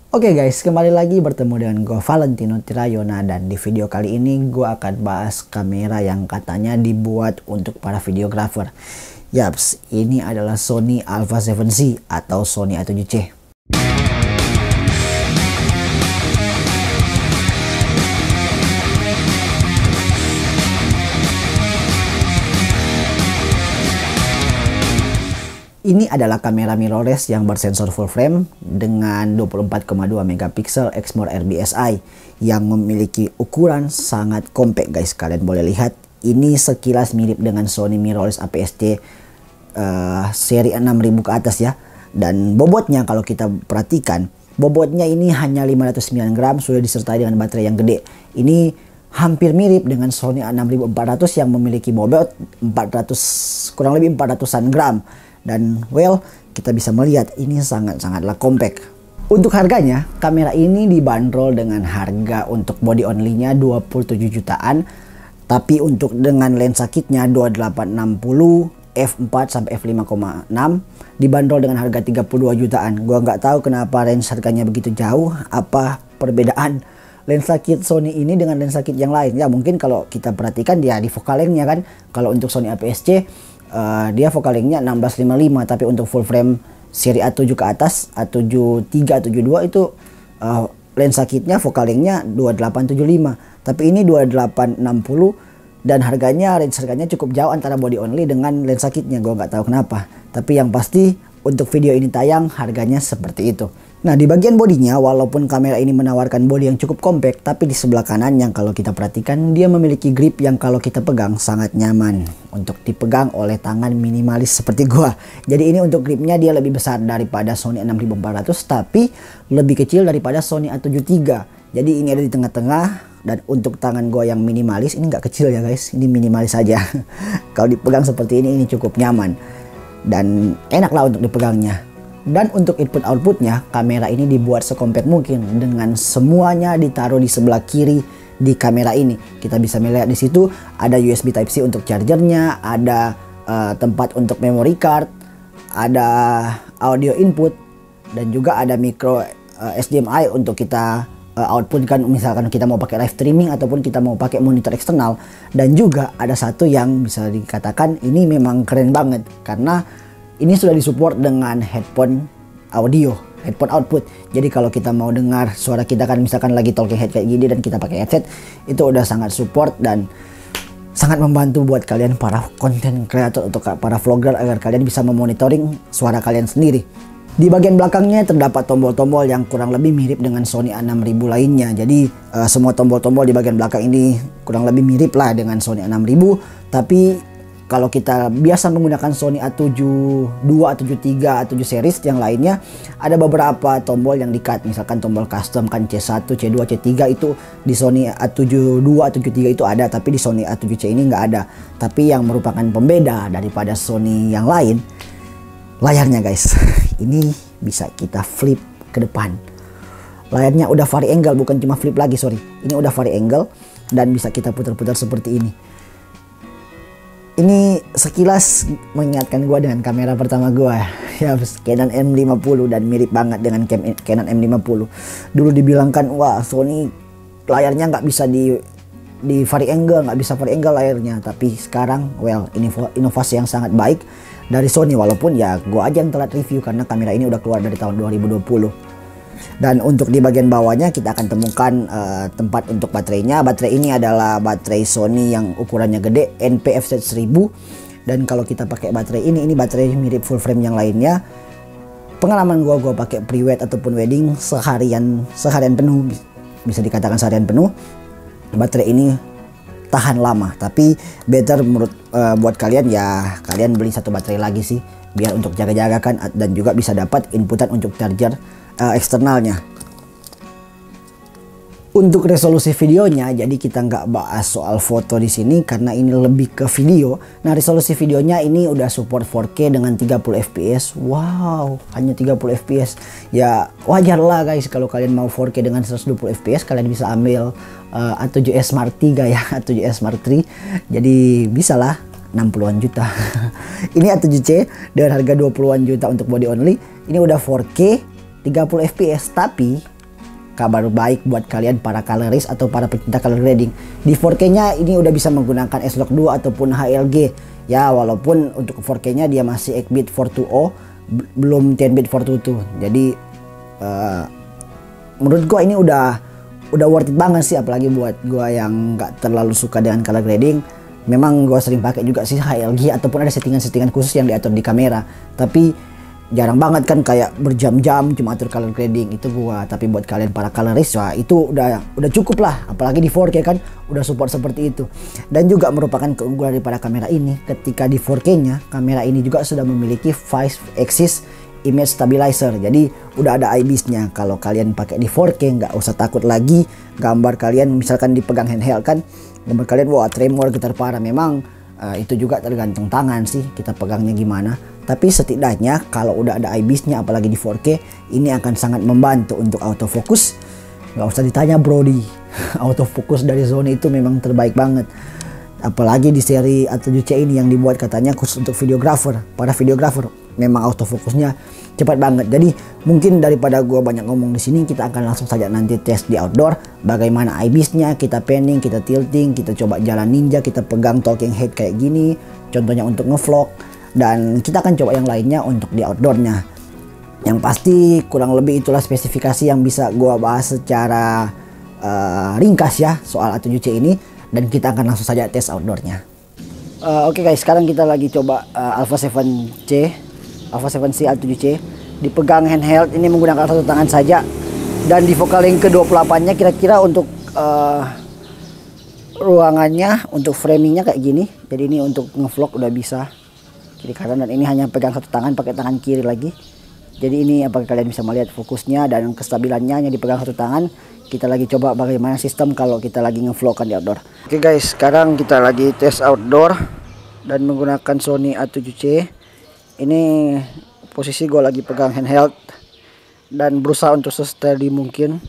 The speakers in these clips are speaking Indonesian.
Oke guys, kembali lagi bertemu dengan gue Valentino Tirayona, dan di video kali ini gue akan bahas kamera yang katanya dibuat untuk para videografer. Yaps, ini adalah Sony Alpha 7C atau Sony A7C. Ini adalah kamera mirrorless yang bersensor full frame dengan 24,2 megapiksel Exmor RBSI yang memiliki ukuran sangat compact guys. Kalian boleh lihat, ini sekilas mirip dengan Sony mirrorless APS-C seri 6000 ke atas ya. Dan bobotnya kalau kita perhatikan, bobotnya ini hanya 509 gram, sudah disertai dengan baterai yang gede. Ini hampir mirip dengan Sony A6400 yang memiliki bobot 400, kurang lebih 400-an gram. Dan well, kita bisa melihat ini sangat-sangatlah compact. Untuk harganya, kamera ini dibanderol dengan harga untuk body only-nya 27 jutaan. Tapi untuk dengan lensa kitnya 2860 f4 sampai f5,6 dibanderol dengan harga 32 jutaan. Gua nggak tahu kenapa range harganya begitu jauh. Apa perbedaan lensa kit Sony ini dengan lensa kit yang lain? Ya mungkin kalau kita perhatikan dia di focal length-nya kan. Kalau untuk Sony APS-C dia focal length-nya 1655, tapi untuk full frame seri A7 ke atas, A73, A72 itu lensa kitnya focal length-nya 2875, tapi ini 2860, dan range harganya cukup jauh antara body only dengan lensa kitnya. Gue nggak tahu kenapa, tapi yang pasti untuk video ini tayang harganya seperti itu. Nah, di bagian bodinya, walaupun kamera ini menawarkan bodi yang cukup compact, tapi di sebelah kanan yang kalau kita perhatikan, dia memiliki grip yang kalau kita pegang sangat nyaman untuk dipegang oleh tangan minimalis seperti gua. Jadi ini untuk gripnya dia lebih besar daripada Sony A6400, tapi lebih kecil daripada Sony A7 III. Jadi ini ada di tengah-tengah, dan untuk tangan gua yang minimalis, ini nggak kecil ya guys, ini minimalis saja. Kalau dipegang seperti ini cukup nyaman dan enak lah untuk dipegangnya. Dan untuk input outputnya, kamera ini dibuat sekompak mungkin dengan semuanya ditaruh di sebelah kiri di kamera ini. Kita bisa melihat di situ ada USB Type-C untuk chargernya, ada tempat untuk memory card, ada audio input, dan juga ada micro HDMI untuk kita output kan, misalkan kita mau pakai live streaming ataupun kita mau pakai monitor eksternal. Dan juga ada satu yang bisa dikatakan ini memang keren banget, karena ini sudah disupport dengan headphone audio, headphone output. Jadi kalau kita mau dengar suara kita kan, misalkan lagi talking head kayak gini dan kita pakai headset, itu udah sangat support dan sangat membantu buat kalian para content creator atau para vlogger agar kalian bisa memonitoring suara kalian sendiri. Di bagian belakangnya terdapat tombol-tombol yang kurang lebih mirip dengan Sony A6000 lainnya. Jadi semua tombol-tombol di bagian belakang ini kurang lebih mirip lah dengan Sony A6000, tapi kalau kita biasa menggunakan Sony A72, A73, A7 series yang lainnya, ada beberapa tombol yang di-cut. Misalkan tombol custom kan C1, C2, C3 itu di Sony A72, A73 itu ada, tapi di Sony A7C ini nggak ada. Tapi yang merupakan pembeda daripada Sony yang lain, layarnya guys. Ini bisa kita flip ke depan. Layarnya udah vari angle, bukan cuma flip lagi, sorry. Ini udah vari angle dan bisa kita putar-putar seperti ini. Ini sekilas mengingatkan gue dengan kamera pertama gue ya, Canon M50, dan mirip banget dengan Canon M50. Dulu dibilangkan, wah Sony layarnya nggak bisa di vari angle, nggak bisa vari angle layarnya. Tapi sekarang, well, ini inovasi yang sangat baik dari Sony, walaupun ya gue aja yang telat review karena kamera ini udah keluar dari tahun 2020. Dan untuk di bagian bawahnya kita akan temukan tempat untuk baterainya. Baterai ini adalah baterai Sony yang ukurannya gede, NP-FZ1000. Dan kalau kita pakai baterai ini baterai mirip full frame yang lainnya. Pengalaman gua pakai pre-wed ataupun wedding seharian penuh, bisa dikatakan seharian penuh. Baterai ini tahan lama, tapi better menurut buat kalian ya, kalian beli satu baterai lagi sih, biar untuk jaga-jaga kan, dan juga bisa dapat inputan untuk charger eksternalnya. Untuk resolusi videonya, jadi kita nggak bahas soal foto di sini karena ini lebih ke video. Nah, resolusi videonya ini udah support 4K dengan 30 fps. Wow, hanya 30 fps. Ya wajar lah guys, kalau kalian mau 4K dengan 120 fps, kalian bisa ambil A7S Mark III ya, A7S Mark III. Jadi bisa lah 60-an juta. Ini A7C dengan harga 20-an juta untuk body only. Ini udah 4K 30 fps, tapi kabar baik buat kalian para coloris atau para pecinta color grading. Di 4K-nya ini udah bisa menggunakan S-Log 2 ataupun HLG. Ya, walaupun untuk 4K-nya dia masih 8-bit 420, belum 10-bit 422. Jadi menurut gua ini udah worth it banget sih, apalagi buat gua yang nggak terlalu suka dengan color grading. Memang gua sering pakai juga sih HLG ataupun ada settingan-settingan khusus yang diatur di kamera, tapi jarang banget kan kayak berjam-jam cuma atur color grading itu gua. Tapi buat kalian para coloris, wah itu udah cukup lah, apalagi di 4K kan udah support seperti itu. Dan juga merupakan keunggulan daripada kamera ini, ketika di 4K-nya kamera ini juga sudah memiliki 5 axis image stabilizer. Jadi udah ada IBIS-nya. Kalau kalian pakai di 4K nggak usah takut lagi gambar kalian misalkan dipegang handheld kan, gambar kalian wah tremor, getar parah. Memang itu juga tergantung tangan sih kita pegangnya gimana. Tapi setidaknya kalau udah ada IBIS-nya apalagi di 4K, ini akan sangat membantu untuk autofocus. Nggak usah ditanya Brody, autofocus dari Sony itu memang terbaik banget. Apalagi di seri A7C ini yang dibuat katanya khusus untuk videographer, para videographer. Memang autofokusnya cepat banget. Jadi mungkin daripada gua banyak ngomong di sini, kita akan langsung saja nanti tes di outdoor bagaimana IBIS-nya, kita panning, kita tilting, kita coba jalan ninja, kita pegang talking head kayak gini contohnya untuk ngevlog, dan kita akan coba yang lainnya untuk di outdoornya. Yang pasti kurang lebih itulah spesifikasi yang bisa gua bahas secara ringkas ya soal A7C ini, dan kita akan langsung saja tes outdoornya. Oke guys, sekarang kita lagi coba Alpha 7C A7C dipegang handheld ini menggunakan satu tangan saja, dan di focal length ke-28 nya kira-kira untuk ruangannya, untuk framingnya kayak gini. Jadi ini untuk ngevlog udah bisa kiri kanan, dan ini hanya pegang satu tangan pakai tangan kiri lagi. Jadi ini apakah kalian bisa melihat fokusnya dan kestabilannya hanya dipegang satu tangan. Kita lagi coba bagaimana sistem kalau kita lagi ngevlog kan di outdoor. Oke guys, sekarang kita lagi tes outdoor dan menggunakan Sony A7C. Ini posisi gue lagi pegang handheld dan berusaha untuk sestabil mungkin.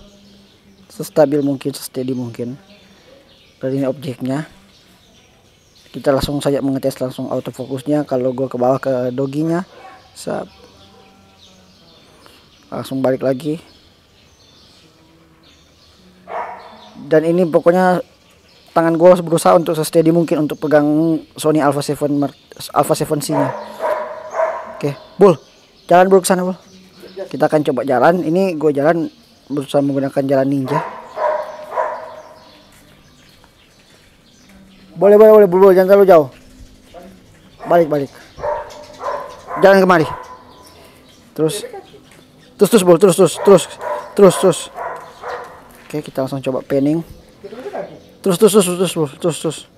Dan ini objeknya. Kita langsung saja mengetes langsung autofokusnya. Kalau gue ke bawah ke doginya, langsung balik lagi. Dan ini pokoknya tangan gue berusaha untuk steady mungkin untuk pegang Sony Alpha 7C nya. Oke, Bul, jalan Bul ke sana Bul. Kita akan coba jalan. Ini gue jalan berusaha menggunakan jalan ninja. Boleh Bul, jangan terlalu jauh. Balik. Jalan kemari. Terus Bul, terus. Oke, kita langsung coba panning. Terus.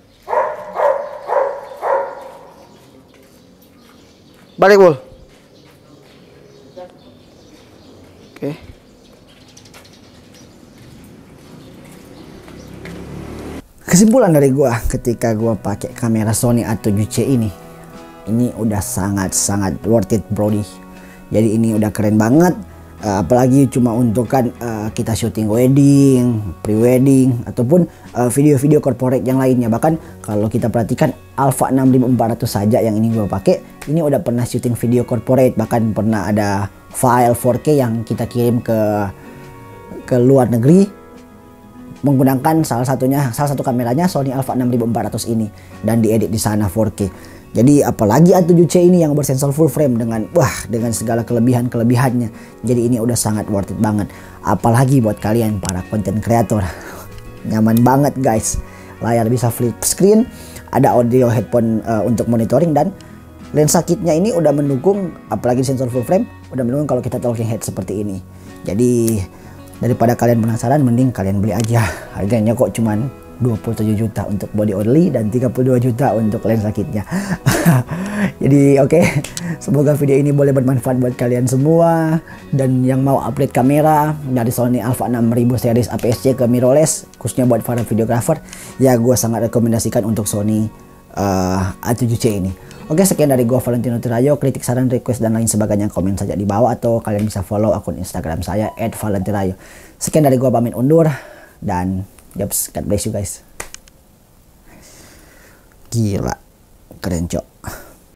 Balik Bul. Oke. Kesimpulan dari gua ketika gua pakai kamera Sony A7C ini udah sangat worth it Brody. Jadi ini udah keren banget. Apalagi cuma untuk kan kita syuting wedding, pre-wedding ataupun video-video corporate yang lainnya. Bahkan kalau kita perhatikan Alpha 6400 saja yang ini gua pakai, ini udah pernah syuting video corporate, bahkan pernah ada file 4K yang kita kirim ke luar negeri menggunakan salah satu kameranya Sony Alpha 6400 ini dan diedit di sana 4K. Jadi apalagi A7C ini yang bersensor full frame dengan segala kelebihannya. Jadi ini udah sangat worth it banget. Apalagi buat kalian para content creator. Nyaman banget guys. Layar bisa flip screen, ada audio headphone untuk monitoring, dan lensa kitnya ini udah mendukung, apalagi sensor full frame, udah mendukung kalau kita talking head seperti ini. Jadi daripada kalian penasaran, mending kalian beli aja. Harganya kok cuman 27 juta untuk body only dan 32 juta untuk lensa kitnya. Jadi oke, semoga video ini boleh bermanfaat buat kalian semua. Dan yang mau upgrade kamera dari Sony Alpha 6000 series APS-C ke mirrorless, khususnya buat para videographer, ya gue sangat rekomendasikan untuk Sony A7C ini. Oke, sekian dari gue Valentino Tirayo. Kritik, saran, request, dan lain sebagainya komen saja di bawah, atau kalian bisa follow akun Instagram saya @valentirayo. Sekian dari gue, pamit undur, dan God bless you guys. Gila, keren cok.